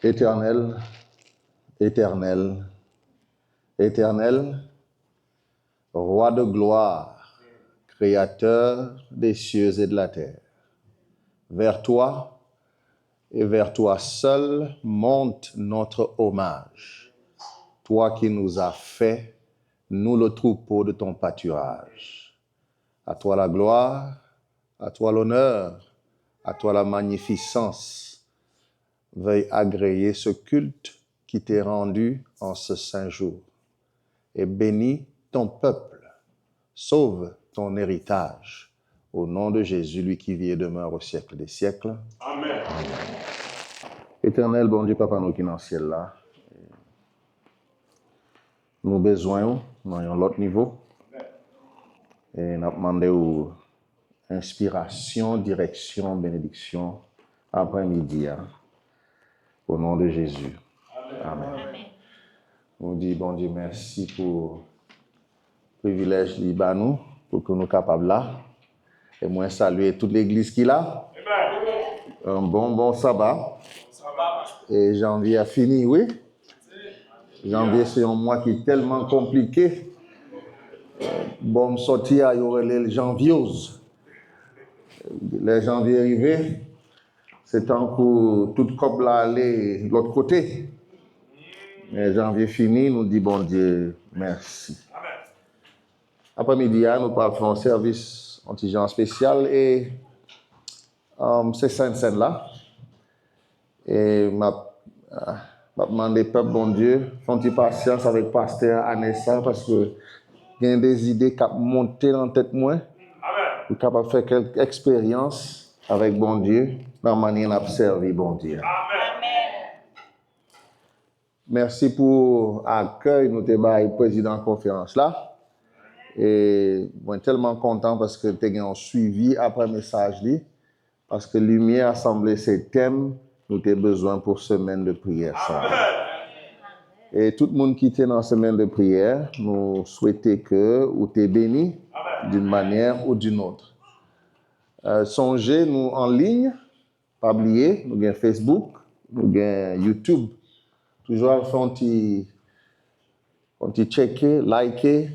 Éternel, éternel, éternel, roi de gloire, créateur des cieux et de la terre. Vers toi et vers toi seul monte notre hommage. Toi qui nous as fait, nous le troupeau de ton pâturage. À toi la gloire, à toi l'honneur, à toi la magnificence. Veuille agréer ce culte qui t'est rendu en ce saint jour. Et bénis ton peuple. Sauve ton héritage. Au nom de Jésus, lui qui vit et demeure au siècle des siècles. Amen. Amen. Éternel, bon Dieu, Papa, nous qui dans le ciel là, nous besoin dans l'autre niveau. Et nous demandé inspiration, direction, bénédiction après-midi. Au nom de Jésus. Amen. On dit, bon Dieu, merci pour le privilège Libanou, pour que nous soyons capables là. Et moi, saluer toute l'église qui est là. Un bon sabbat. Et janvier a fini, oui. Janvier, c'est un mois qui est tellement compliqué. Bon, sortir à y aurait les janvioses. Les janvier arrivés, c'est temps pour tout couple là aller de l'autre côté. Mais janvier fini, nous dit bon Dieu, merci. Après-midi, nous allons faire un service anti-genre spécial et c'est Sainte-Seine là. Et m'a demandé peuple bon Dieu, font une patience avec pasteur Anessa parce que il y a des idées qui montent dans la tête moi. Pour capable faire quelques expériences avec bon Dieu dans la manière d'observer bon Dieu. Amen. Merci pour l'accueil nous le président de la conférence là. Et je suis tellement content parce que tu as suivi après le message là. Parce que Lumière Assemblée, c'est thème, nous avons besoin pour semaine de prière. Ça. Et tout le monde qui était dans la semaine de prière, nous souhaitons que vous soyez bénis d'une manière ou d'une autre. Songez, nous en ligne, pas oublier, nous avons Facebook, nous avons YouTube. Toujours faire un petit checker, liker,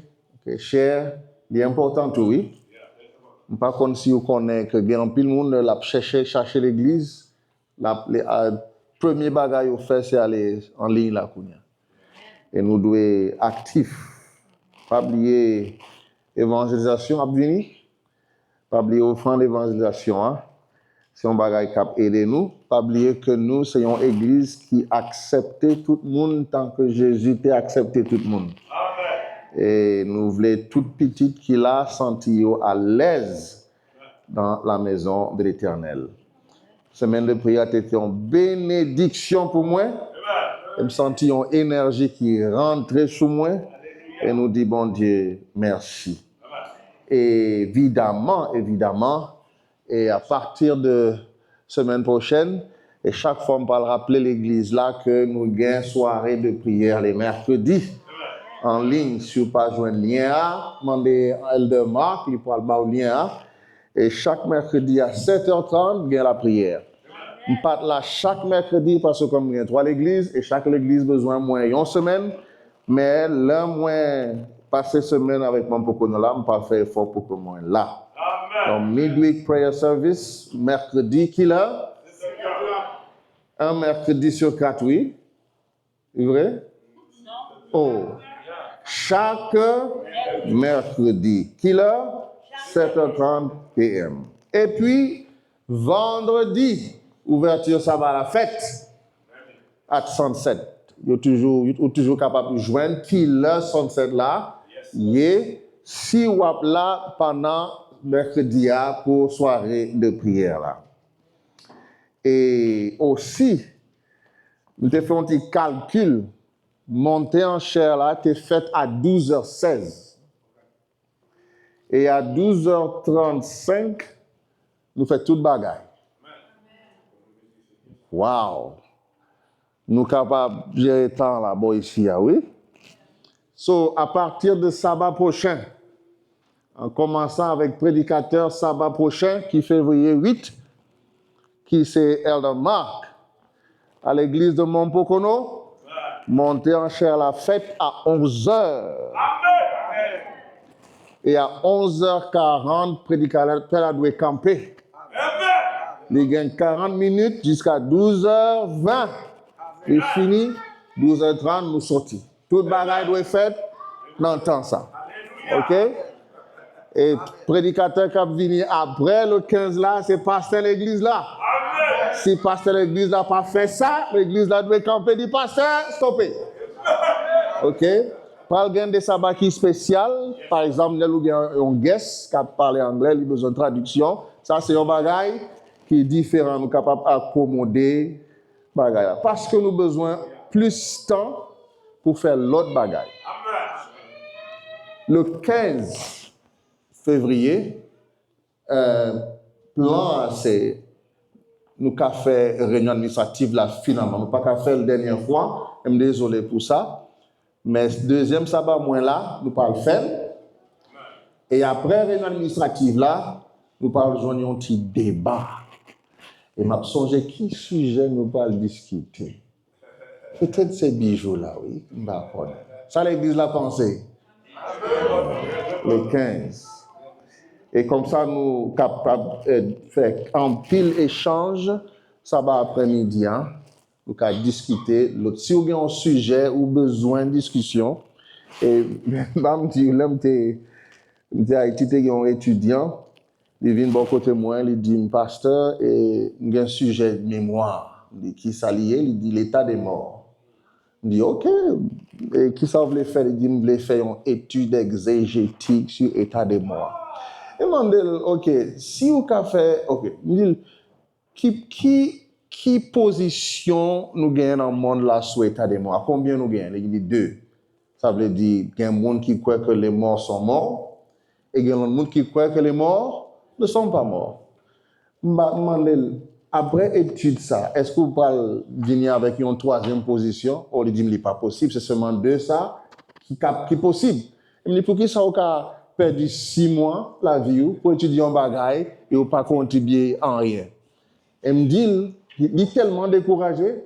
share. C'est important, oui. Par contre, si vous connaissez que bien pile monde l'a chercher l'église, le premier bagage vous fait c'est aller en ligne là kounya. Et nous devons être actifs. Pas oublier évangélisation à venir. Pas oublier offrande d'évangélisation hein. C'est un bagage qui a aidé nous. Pas oublier que nous c'est une église qui accepte tout le monde tant que Jésus t'a accepté tout le monde. Et nous voulons toute petite qui l'a senti à l'aise dans la maison de l'Éternel. Semaine de prière a été une bénédiction pour moi. Je me sentis une énergie qui rentrait sur moi. Et nous dit bon Dieu, merci. Et évidemment, et à partir de semaine prochaine, et chaque fois on va rappeler l'église là que nous avons une soirée de prière les mercredis. En ligne, si vous n'avez pas joint le lien, demandez à Elder Mark, il pourra le lien. Et chaque mercredi à 7h30, il y a la prière. On part là chaque mercredi parce que comme il y a 3 églises, et chaque église a besoin moins une semaine, mais l'un moins passer semaine avec mon popono là, on pas faire effort pour que moi là. Donc midweek prayer service, mercredi qui là? Un mercredi sur 4, oui. C'est vrai? Oh. Chaque mercredi, qui l'heure? 7h30 p.m. Et puis, vendredi, ouverture sabbat à la fête, à Sunset. Vous êtes toujours capable de joindre qui l'heure Sunset là, si vous êtes là pendant mercredi pour soirée de prière là. Et aussi, nous avons fait un petit calcul. Montée en chair là, t'es faite à 12h16. Et à 12h35, nous faisons toute bagaille. Wow! Nous sommes capables de gérer le temps là-bas ici, oui? So, à partir de sabbat prochain, en commençant avec prédicateur sabbat prochain, qui est février 8, qui c'est Elder Mark, à l'église de Mompokono, monter en chair la fête à 11h. Et à 11h40, prédicateur doit camper. Il gagne 40 minutes jusqu'à 12h20. Il finit, 12h30, nous sortons. Toute bagaille doit être faite dans le temps ça. OK? Et prédicateur qui a venu après le 15 là, c'est pasteur l'église là. Si pasteur l'église n'a pas fait ça, l'église là doit camper du pasteur, stopper. OK? Par exemple, des sabbats qui spécial, par exemple, nous avons un guest qui a parlé anglais, il a besoin de traduction. Ça, c'est un bagage qui est différent, nous sommes capables d'accommoder bagage. Parce que nous avons besoin plus de temps pour faire l'autre bagage. Le 15 février, plan, c'est nous avons fait une réunion administrative là, finalement. Nous n'avons pas fait la dernière fois, je suis désolé pour ça. Mais deuxième sabbat, moins là, nous parlons faire. Et après réunion administrative là, nous parlons de un petit débat. Et m'a songé qui sujet nous parlons discuter. Peut-être ces bijoux là, oui. Ça l'église l'a pensé. Le 15. Et comme ça, nous capables de faire un pile échange, sabbat après-midi, hein. Nous avons discuté. Si vous avez un sujet ou besoin de discussion, et même si vous avez un étudiant, il vient de bon côté moi, il dit, pasteur, et il y a un sujet de mémoire. Il dit, qui s'allie, il dit, l'état des morts. Il dit, OK. Et qui ça voulait faire? Il dit, il voulait faire une étude exégétique sur l'état des morts. Et il m'a dit, OK, si vous avez fait, OK, il dit, qui position nous gagnons dans le monde là sur l'état des morts? Combien nous gagnons? Il dit 2. Ça veut dire qu'il y a un monde qui croit que les morts sont morts et il y a un monde qui croit que les morts ne sont pas morts. Après étude ça, est-ce que vous pouvez venir avec une troisième position? On lui dit qu'il n'est pas possible, c'est seulement 2 ça qui est possible. Il me dit pour qui ça vous a perdu 6 mois la vie pour étudier un bagage et vous pas contribuer en rien. Il me dit il est tellement découragé,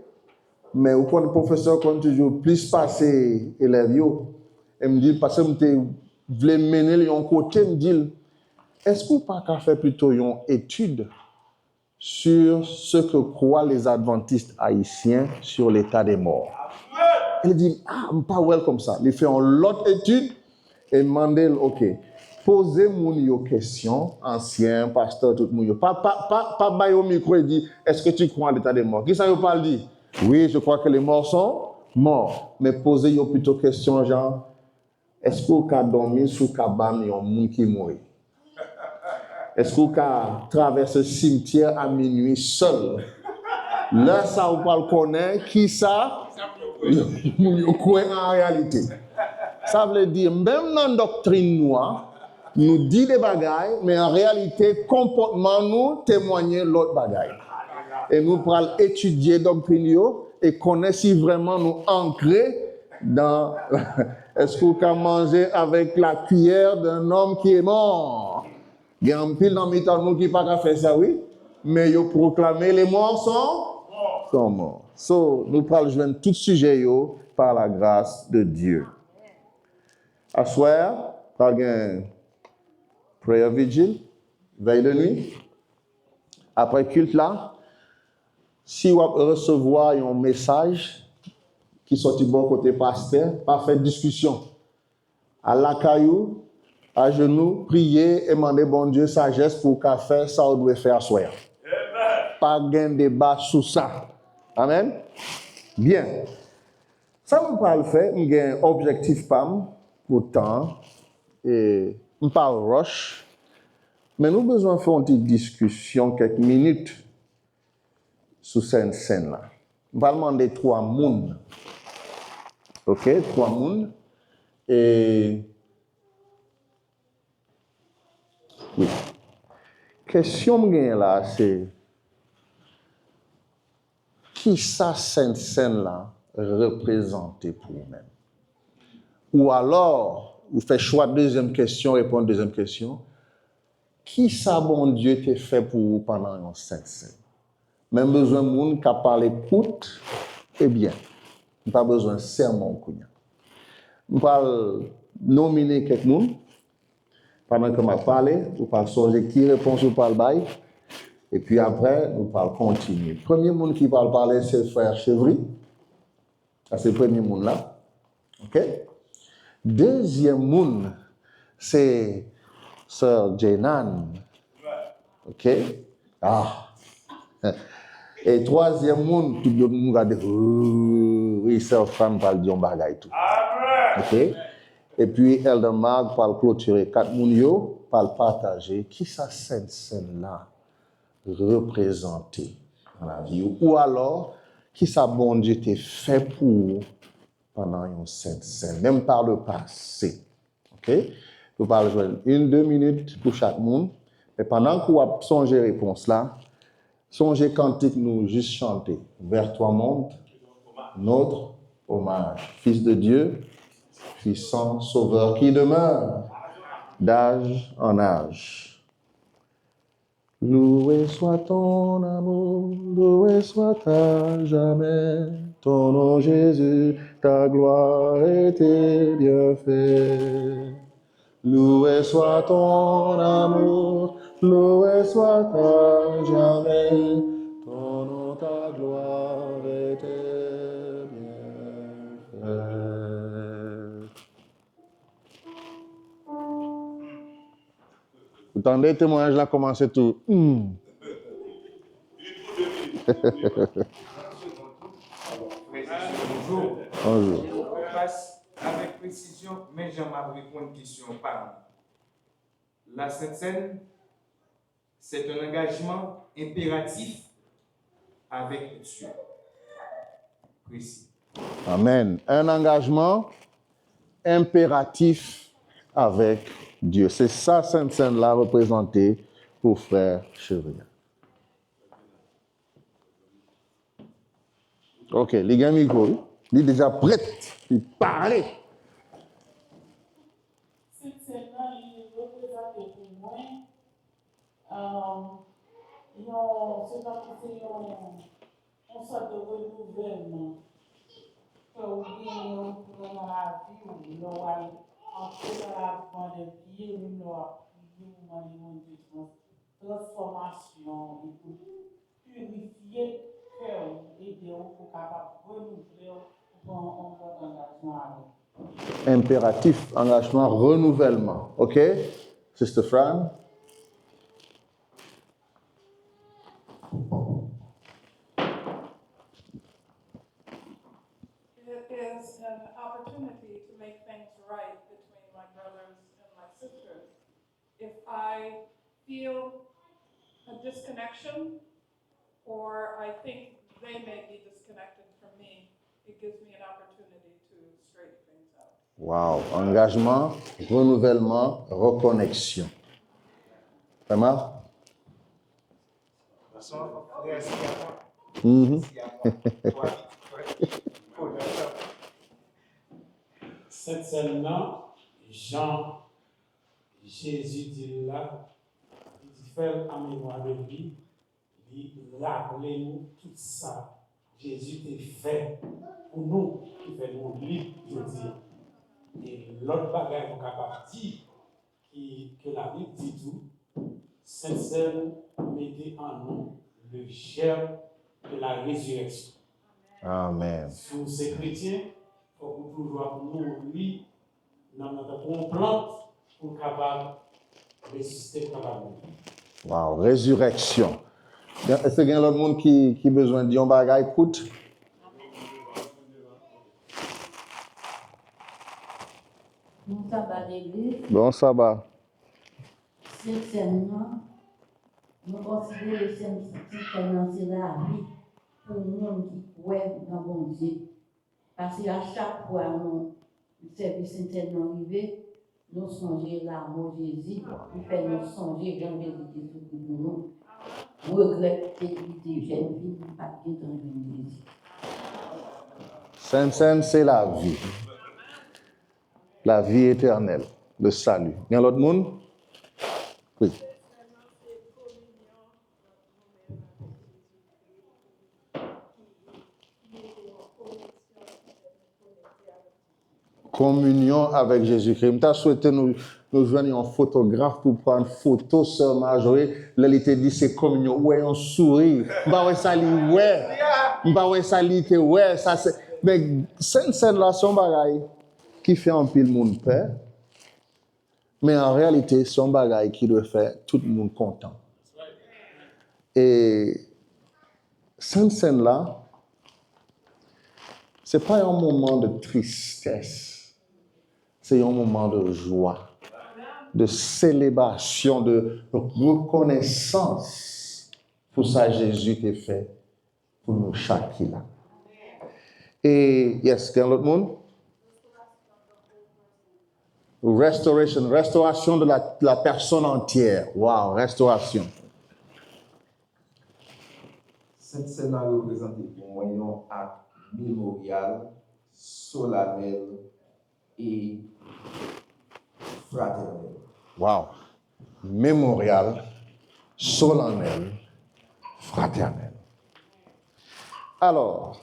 mais au point de professeur, quand toujours plus passer élèves, il me dit, parce que je voulais mener de côté, il me dit, est-ce que vous n'avez pas faire plutôt une étude sur ce que croient les adventistes haïtiens sur l'état des morts? Il dit, je ne suis pas well comme ça. Il fait une autre étude et il demande, OK, posez-moi une question, ancien, pasteur, tout le monde. Pas bailler au micro et dire, est-ce que tu crois en l'état des morts? Qui ça vous parle dit? Oui, je crois que les morts sont morts. Mais posez-vous plutôt question, genre, est-ce que vous avez dormi sous cabane et un monde qui mourit? Est-ce que vous avez traversé le cimetière à minuit seul? Là, ça vous parle connaître qui ça? Vous croyez en réalité. Ça veut dire, même dans la doctrine noire, nous dit des bagailles, mais en réalité, comportement nous témoigne l'autre bagaille. Et nous pourrons étudier doctrine et connaître si vraiment nous ancrer dans est-ce que vous pouvez manger avec la cuillère d'un homme qui est mort? Il y a un pile dans le temps qui n'a pas fait ça, oui, mais ils proclamé les morts sont morts. So, nous pourrons joindre tout sujet par la grâce de Dieu. À soir, par un prayer vigil, veille de nuit. Après culte là, si vous recevez un message qui sort du bon côté pasteur, pas faire discussion. À la caillou, à genoux, prier et demander bon Dieu sagesse pour qu'à faire ça on doit faire à soir. Pas gain débat sur ça. Amen. Bien. Ça me parle faire, j'ai un objectif PAM pour temps et on parle rush. Mais nous avons besoin de faire une petite discussion, quelques minutes, sur cette scène-là. On va demander 3 mounes. OK, 3 mounes. Et. Oui. Question que j'ai là, c'est. Qui ça, cette scène-là, représente pour vous-même? Ou alors, vous faites choix de deuxième question, répondre deuxième question. Qui ça, bon Dieu, t'a fait pour vous pendant une scène? Même besoin de monde qui a parlé courte et bien. Pas besoin de sermon. Je vais nominer quelqu'un pendant que je parle, vous pouvez changer qui réponse ou pas le bail. Et puis après, nous allons continuer. Le premier monde qui va parler, c'est le frère Chevry. Ça, c'est le premier monde là. OK? Deuxième monde, c'est sœur Jenan. OK? Ah! Et troisième monde, tout le monde va dire, oui, sœur femme parle de bagay tout. OK? Et puis, Elder Mag va clôturer. Quatre monde va partager. Qui ça scène là représenter dans la vie? Ou alors, qui ça bon Dieu t'a fait pour pendant une scène, même par le passé. OK? Vous parlez jouer 1-2 minutes pour chaque monde. Et pendant que vous songez réponse là, songez cantique nous juste chanter. Vers toi monte notre hommage. Fils de Dieu, puissant sauveur qui demeure d'âge en âge. Loué soit ton amour, loué soit à jamais. Ton nom Jésus, ta gloire et tes bienfaits. Loué soit ton amour, loué soit à jamais. Ton nom, ta gloire et tes bienfaits. Vous entendez le témoignage là commencer tout. Bonjour. Je passe avec précision, mais j'aimerais répondre à une question par la Sainte Seine, c'est un engagement impératif avec Dieu. Précis. Amen. Un engagement impératif avec Dieu. C'est ça, Sainte Seine là représentée pour frère Chevrier. OK, les gars, micro, il est déjà prêt, il parle. Cette scène-là, il représente pour moi, c'est une sorte de renouvellement. Que vous gagnez dans la vie, ou vous allez entrer dans la vie de pied, ou vous allez transformation, pour purifier le cœur, aider pour capable renouveler pour un engagement avec. Impératif, engagement, renouvellement. OK? Sister Fran? It is an opportunity to make things right between my brothers and my sisters. If I feel a disconnection, or I think they may be disconnected from me, it gives me an opportunity to straighten things out. Wow. Engagement, renouvellement, reconnexion. Vraiment? Cette scène-là, Jean, Jésus dit là, il fait en mémoire de lui, il rappelez-nous tout ça. Jésus est fait pour nous, qui fait nous libres, je dis. Et l'autre bagage qu'on capable de dire, que la Bible dit tout, cette scène mettait en nous le germe de la résurrection. Amen. Sous ces chrétiens, il faut toujours nous lire dans notre plante pour capable de résister capable. Wow, résurrection. Est-ce qu'il y a l'autre monde qui a besoin de dire un bagage? Écoute. Bon sabbat d'église. Bon sabbat. Cette scène-là, nous considérons que cette scène-là, c'est la vie pour le monde qui croit dans bon Dieu. Parce qu'à chaque fois nous service cette scène arrivé, nous songeons l'amour de Jésus, nous faisons nous songer Jean Jésus pour nous. Nous regrettons que les jeunes filles n'ont pas été dans Jésus. Sainte-Seine, c'est la vie. La vie éternelle, le salut. Il y a l'autre monde? Oui. communion avec Jésus-Christ. Je souhaité nous joindre un photographe pour prendre photo sœur Marjorie. Là, il te dit c'est communion. Ouais, on sourit. Bah ouais, ça li ouais. Bah ouais, ça li te ouais. Ça c'est. Mais scène là, son bagaille qui fait un pile monde peur. Mais en réalité, son bagaille qui doit faire tout le monde content. Et cette scène-là, ce n'est pas un moment de tristesse, c'est un moment de joie, de célébration, de reconnaissance pour ça Jésus t'a fait pour nous chaque là. Et, yes, il y a l'autre monde? Restauration de la personne entière. Wow, restauration. Cette scène a représenté pour moi un acte mémorial, solennel et fraternel. Wow. Mémorial, solennel, fraternel. Alors,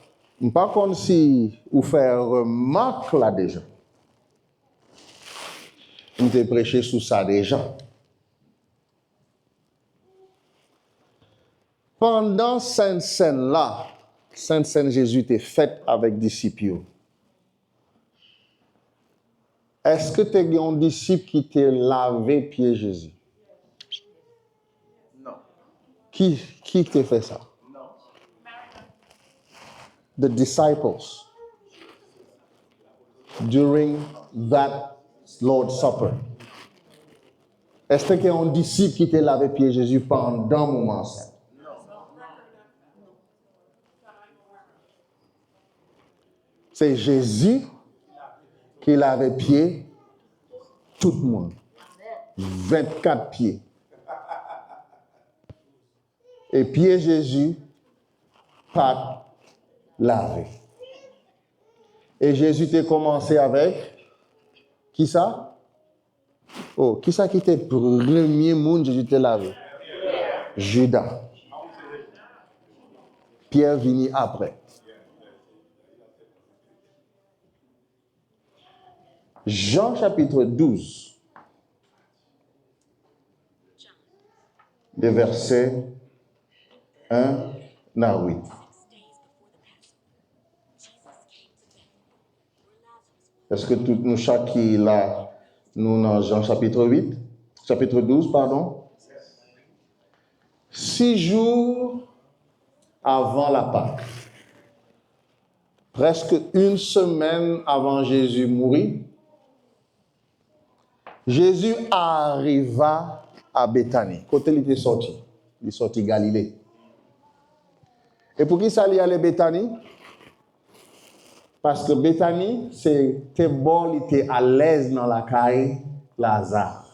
par contre, si vous faites remarque là déjà, vous avez prêché sur ça déjà. Pendant cette scène-là, Sainte Scène Jésus était faite avec disciples. Est-ce que tu as un disciple qui t'a lavé pied Jésus? Non. Qui t'a fait ça? Non. The disciples. During that Lord's Supper. Est-ce qu'il y a un disciple qui t'a lavé pied Jésus pendant le moment ça? C'est Jésus qui lavait pied tout le monde. 24 pieds. Et pied Jésus, pas lavé. Et Jésus t'a commencé avec qui ça? Oh, qui ça qui était le premier monde Jésus t'a lavé? Judas. Pierre vini après. Jean chapitre 12, les versets 1 à 8. Est-ce que tout nous chaque qui là, nous dans Jean chapitre 8, chapitre 12, pardon? 6 jours avant la Pâque, presque une semaine avant Jésus mourir, Jésus arriva à Béthanie. Côté il était sorti. Il est sorti Galilée. Et pour qui ça allait aller Béthanie? Parce que Béthanie, c'était bon, il était à l'aise dans la caille Lazare.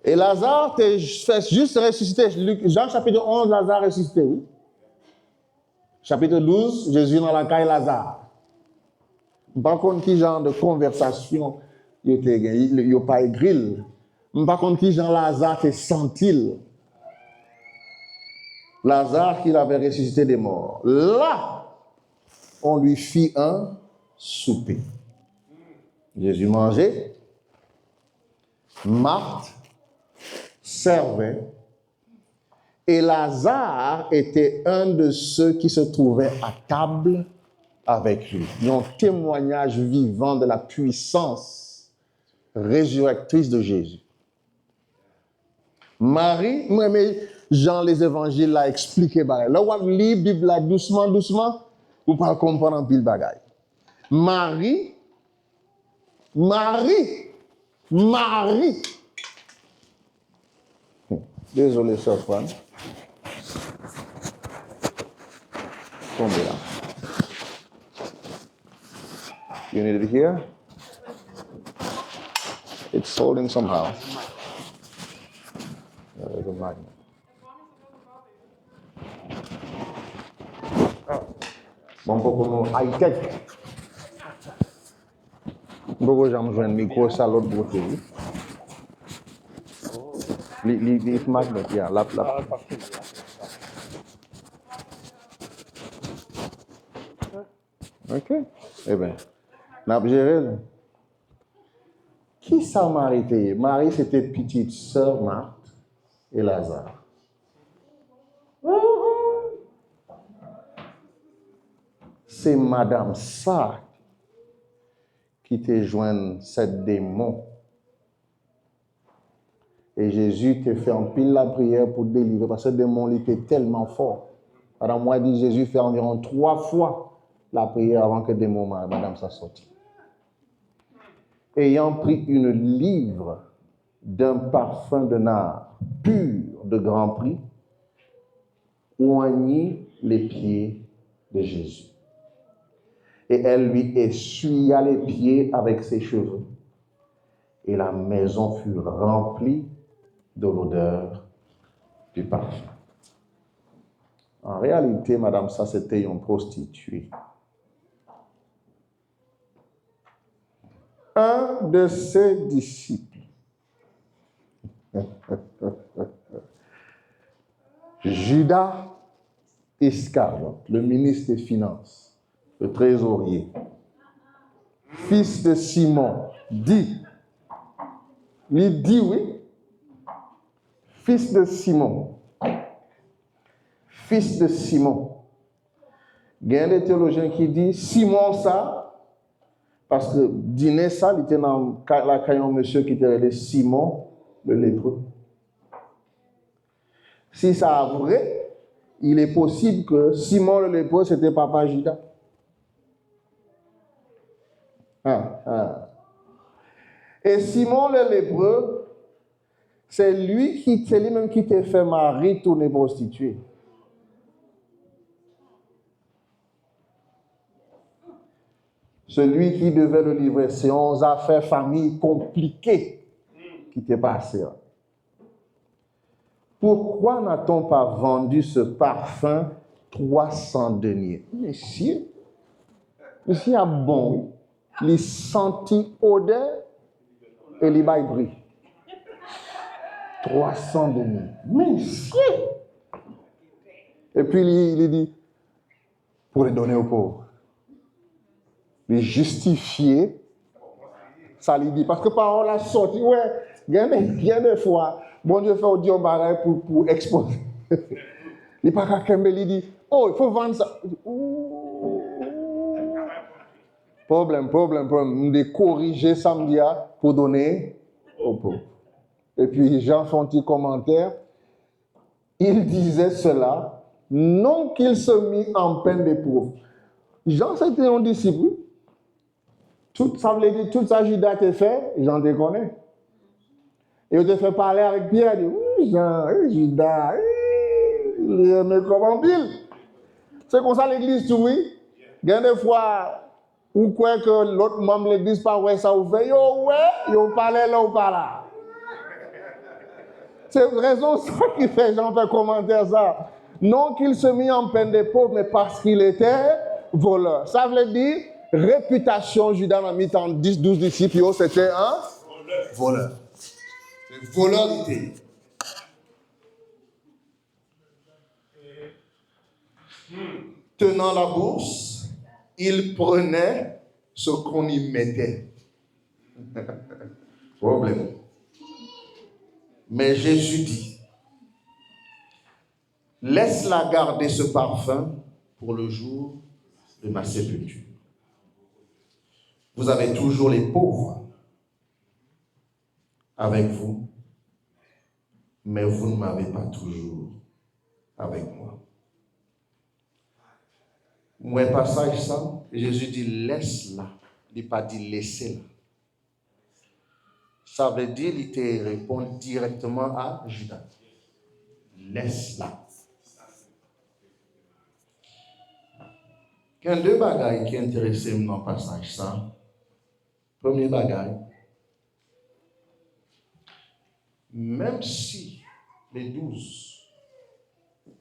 Et Lazare était juste ressuscité. Jean chapitre 11, Lazare ressuscité, oui. Chapitre 12, Jésus dans la caille Lazare. Par contre, quel genre de conversation il n'y a pas écrit. Par contre, qui Jean Lazare te senti? Lazare qui avait ressuscité des morts. Là, on lui fit un souper. Jésus mangeait. Marthe servait. Et Lazare était un de ceux qui se trouvaient à table avec lui. Il y a un témoignage vivant de la puissance résurrectrice de Jésus. Marie, moi, mais Jean les évangiles l'a expliqué. Là, on lit la Bible là, doucement, vous ne pouvez pas comprendre un pile bagaille. Marie. Désolé, sœur Fran. Tombez là. You need it here? It's holding somehow. There's a magnet. Bon, pour high-tech. Beaucoup j'aime jouer un micro, ça l'autre côté. Les magnet, yeah, là. Ok. Eh bien. N'a pas géré. Qui ça Marie était? Marie, c'était petite sœur Marthe et Lazare. C'est Madame ça qui te joint cette démon. Et Jésus te fait en pile la prière pour délivrer parce que ce démon il était tellement fort. Alors moi, dit Jésus fait environ 3 fois la prière avant que le démon, Madame ça sorte. Ayant pris une livre d'un parfum de nard pur de grand prix, oignit les pieds de Jésus. Et elle lui essuya les pieds avec ses cheveux. Et la maison fut remplie de l'odeur du parfum. En réalité, madame, ça c'était une prostituée. Un de ses disciples, Judas Iscariote, le ministre des Finances, le trésorier, fils de Simon, dit, oui, fils de Simon. Il y a des théologiens qui disent Simon ça, parce que dîner ça, il était dans la caillon monsieur qui était appelé Simon le lépreux. Si ça est vrai, il est possible que Simon le lépreux, c'était papa Judas. Et Simon le lépreux, c'est lui-même qui t'a fait Marie tourner prostituée. Celui qui devait le livrer, c'est 11 affaires famille compliquées qui t'est passé. Pourquoi n'a-t-on pas vendu ce parfum 300 deniers? Monsieur a bon, il sentit odeur et il a pris. 300 deniers. Monsieur! Et puis il dit, pour les donner aux pauvres. Les justifier, ça lui dit, parce que par on l'a sorti, ouais, il y a des fois, bon Dieu fait au Dieu pareil pour exposer. Il n'est pas quelqu'un qui dit, oh, il faut vendre ça. Problème. On doit corriger samedi pour donner aux pauvres. Et puis Jean fait un petit commentaire, il disait cela, non qu'il se mit en peine des pauvres. Jean, c'était un disciple. Ça veut dire, tout ça, Judas t'a fait, Jean te connaît. Et il te fait parler avec Pierre, il dit, oui, Jean, Judas, il aime comme en pile. C'est comme ça l'église, oui. Il y a des fois, ou quoi que l'autre membre de l'église, pas ouais, ça vous fait, yo parlez là ou pas là. C'est raison ça qui fait, Jean fait commentaire ça. Non qu'il se mit en peine des pauvres, mais parce qu'il était voleur. Ça veut dire, réputation, Judas m'a mis en 10-12 disciples, c'était un voleur. C'est voleur d'idée. Tenant la bourse, il prenait ce qu'on y mettait. Problème. Mais Jésus dit, laisse-la garder ce parfum pour le jour de ma sépulture. Vous avez toujours les pauvres avec vous, mais vous ne m'avez pas toujours avec moi. Moi, passage ça, Jésus dit laisse-la, il n'a pas dit laissez-la. Ça veut dire qu'il te répond directement à Judas. Laisse-la. Il y a deux bagailles qui intéressent dans le passage ça. Premier bagaille, même si les 12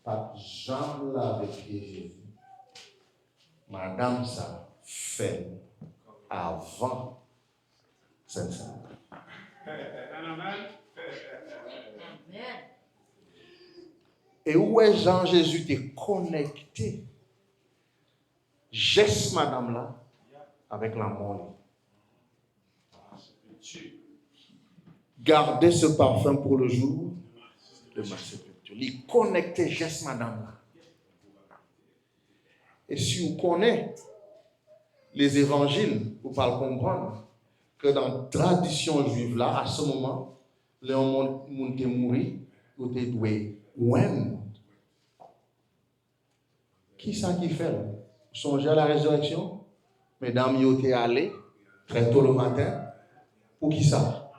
pas jamais avec Jésus, madame ça fait avant Saint-Saint. Et où est Jean-Jésus t'est connecté? Geste madame là avec la mort. Gardez ce parfum pour le jour de ma sépulture. Il connectait juste madame là. Et si vous connaissez les évangiles, vous pouvez comprendre que dans la tradition juive là, à ce moment, les gens qui mourent, ils étaient doués. When? Qui ça qui fait? Vous songez à la résurrection? Mesdames, ils étaient allés très tôt le matin. Pour qui ça?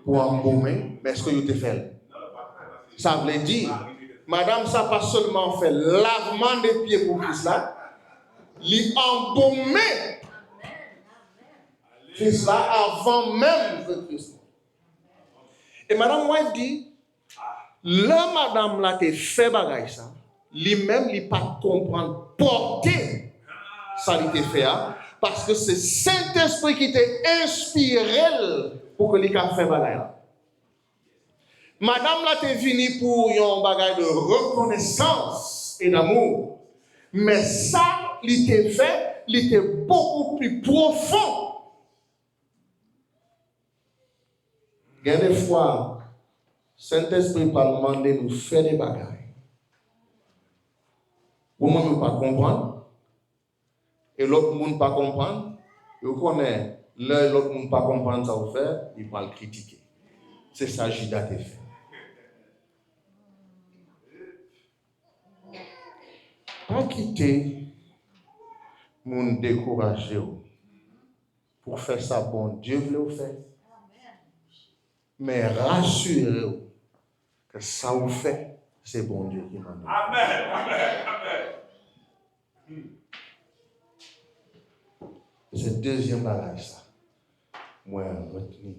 Pour embaumer. Mais est-ce que vous étaient fait? Ça veut dire, madame, ça pas seulement fait lavement des pieds pour Christ là, il embaumé Christ là avant même que Christ. Et madame White dit, là madame là te fait bagaille ça, lui-même il pas comprendre porter ça il te fait parce que c'est Saint-Esprit qui t'a inspiré pour que il a fait bagaille là. Madame là t'es venue pour un bagage de reconnaissance et d'amour. Mais ça, il était fait, il était beaucoup plus profond. Il y a des fois, Saint-Esprit va demander de nous faire des bagages. Vous ne pouvez pas comprendre. Et l'autre monde ne pas comprendre. Et vous connaissez, l'autre monde ne pas comprendre ça vous fait, il va le critiquer. C'est ça, Judas a fait. Pas quitter mon décourager pour faire ça bon Dieu veut le faire. Mais rassurez-vous que ça vous fait, c'est bon Dieu qui m'a donné. Amen, amen, amen. C'est le deuxième bagage ça. Moi, retenu.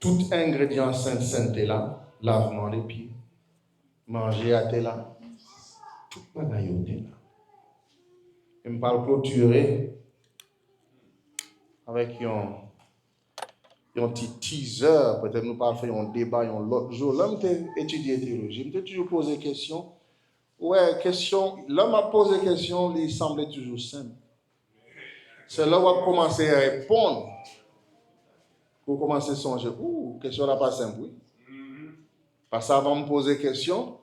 Tout ingrédient saint est là, lavement des pieds, manger à tes là. Tout le monde est là. Je me parle clôturer avec un petit teaser. Peut-être nous parlons faire un débat l'autre jour. Là, je étudié théologie. Je me toujours posé des questions. Ouais, question. L'homme a posé des questions, il semblait toujours simple. C'est là où on va commencer à répondre. Pour commencer à songer. Question là pas simple, oui. Parce qu'avant de me poser des questions,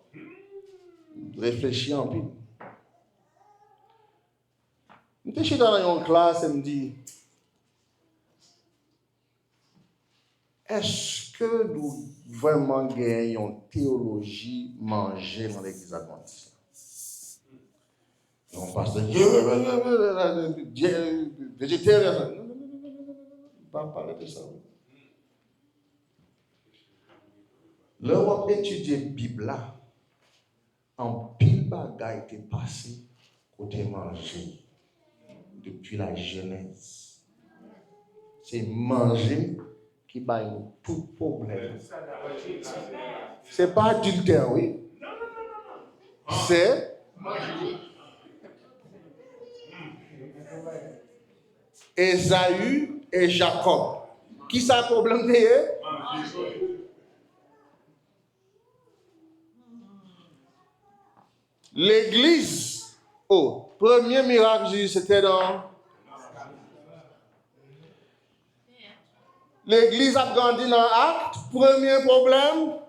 réfléchir en pile. Je suis dans une classe et me dit, est-ce que nous vraiment gagnons une théologie mangée dans l'église adventiste? On passe de végétarien. Non, pas parler de ça. L'Europe étudier la Bible là, en pile bagaille était passé côté manger depuis la Genèse. C'est manger qui bat tout problème. C'est pas adultère, oui. C'est manger. Ésaü et Jacob. Qui ça le problème d'ailleurs? L'église, premier miracle Jésus, c'était dans l'église a grandi dans l'acte, premier problème,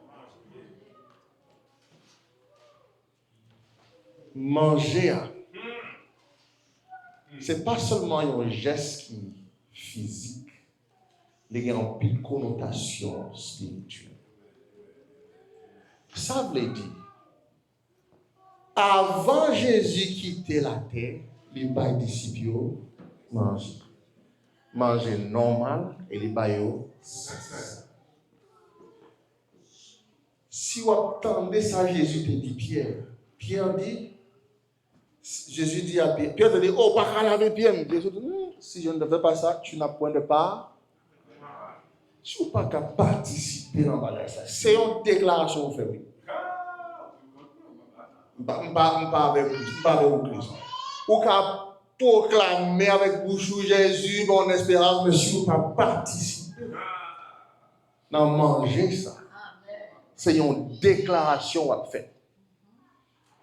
manger. C'est pas seulement un geste physique, il y a une connotation spirituelle. Ça veut dire, avant Jésus quitter la terre, les disciples mangeaient. Manger normal et les baillots. Si vous attendez ça, Jésus te dit Pierre. Pierre dit, Jésus dit à Pierre, Pierre te dit, oh, pas qu'à laver Pierre. Jésus dit, si je ne fais pas ça, tu n'as point de part. Tu n'as pas qu'à participer dans la bagage. C'est une déclaration faite. Pas avec vous. Ou qu'à proclamer avec bouche Jésus, mon espérance, mais si vous pas participer dans manger ça, c'est une déclaration à faire.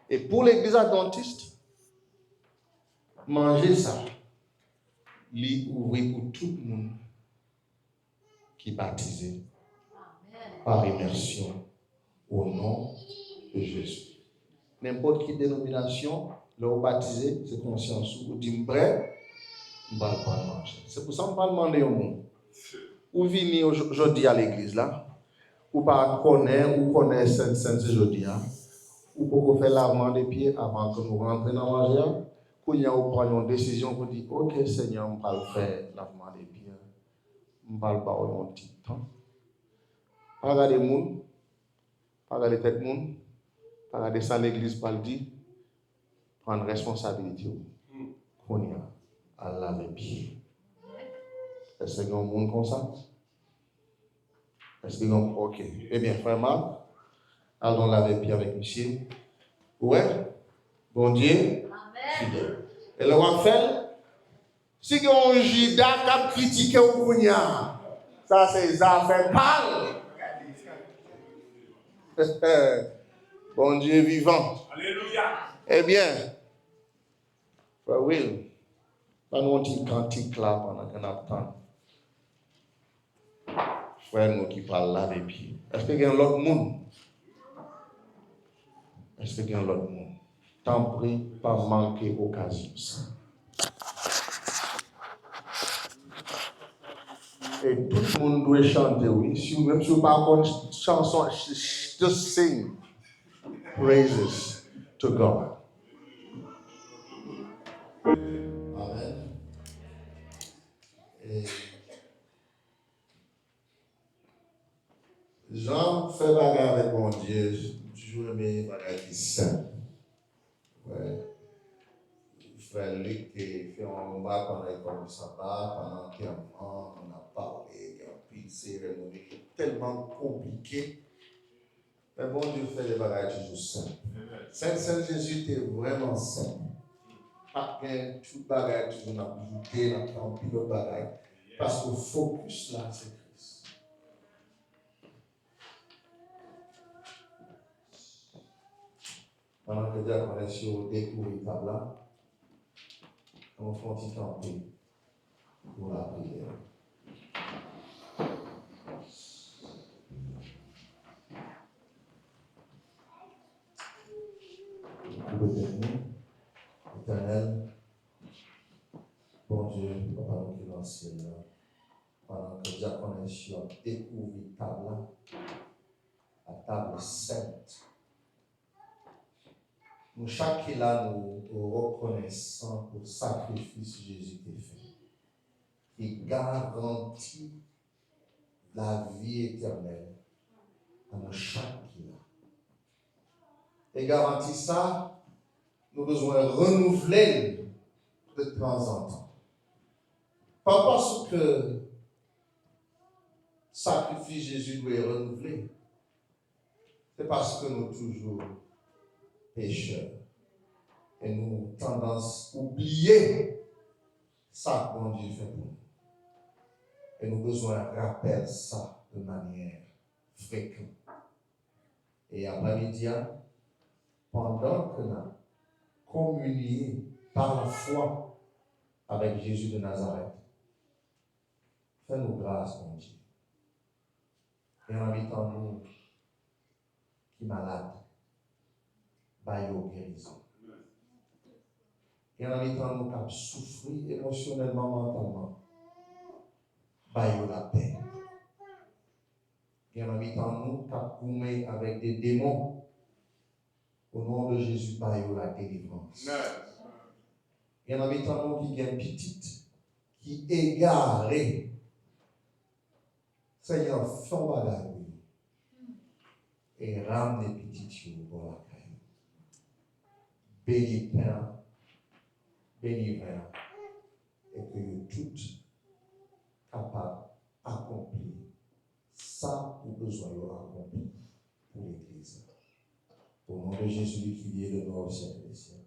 Et pour l'église adventiste, manger ça, lui ouvrir pour tout le monde qui est baptisé par immersion au nom de Jésus. N'importe quelle dénomination, leur baptisé, c'est conscience. Ou dit, bref, on va pas manger. C'est pour ça qu'on va demander au monde. Ou venir aujourd'hui à l'église là, ou pas connaître Sainte aujourd'hui, ou pour faire lavement des pieds avant que nous rentrions dans la manger. Quand nous prenons une décision pour dire, ok Seigneur, on va faire lavement des pieds. On va le faire un petit temps. Pas regarder les gens, pas regarder tête les gens, pas regarder ça l'église, pas le dire. Prendre responsabilité. Qu'on y a à laver les pieds. Est-ce qu'il y a un monde comme ça? Est-ce qu'il y a un... Ok. Eh bien, frère Marc, allons laver les pieds avec monsieur. Ouais. Bon Dieu. Fidèle. Et le Raphaël, si on Judas qui a critiqué au Kounia, ça c'est ça fait parle. Bon Dieu vivant. Alléluia. Eh bien, frère Will, pas nous petit cantique là pendant qu'on attend. Frère nous qui parle là des pieds. Est-ce qu'il y a un autre monde? Est-ce qu'il y a un autre monde? Tant pis, pas manquer occasion. Et tout le monde doit chanter, oui. Même si vous n'avez pas une chanson, just sing praises to God. Amen. Et Jean fait bagarre avec mon Dieu. Toujours aimé bagarre qui saint. Ouais. Frère Luc fait un combat pendant l'école du sabbat, pendant qu'il y a un moment, on a parlé, il y a une cérémonie tellement compliquée. Mais bon Dieu fait des bagages toujours simples. Saint Jésus était vraiment simple. Pas bien tout bagage toujours n'a ajouté, n'a pas un pilote bagage. Parce que le focus là, c'est Christ. Pendant que Dieu a sur découvrir table là, on fait un petit camper pour la prière. Éternel, bon Dieu, Papa qui est dans le ciel, pendant que Dieu a sur découvrir table là, la table sainte. Nous, chaque là, nous reconnaissons pour le sacrifice que Jésus a fait, qui garantit la vie éternelle à nous chaque là. Et garantit ça, nous avons besoin de renouveler de temps en temps. Pas parce que le sacrifice Jésus doit être renouvelé, c'est parce que nous sommes toujours pécheurs. Et nous avons tendance à oublier ça que mon Dieu fait pour nous. Et nous avons besoin de rappeler ça de manière fréquente. Et après-midi, pendant que nous avons communié par la foi avec Jésus de Nazareth, fais-nous grâce, mon Dieu. Et en habitant nous qui est malade, baillot guérison. Et en habitant nous qui souffrir émotionnellement, mentalement, baillot la paix. Et en habitant nous qui goumé avec des démons, au nom de Jésus, baillot la délivrance. Et en habitant nous qui gagne petite, qui égaré, Seigneur, fais un bagage et ramenez petites choses pour la caille. Bénis Père, bénis Père, et que nous toutes capables d'accomplir ça ou besoin d'accomplir pour l'Église. Au nom de Jésus qui vient de nous au ciel des cieux.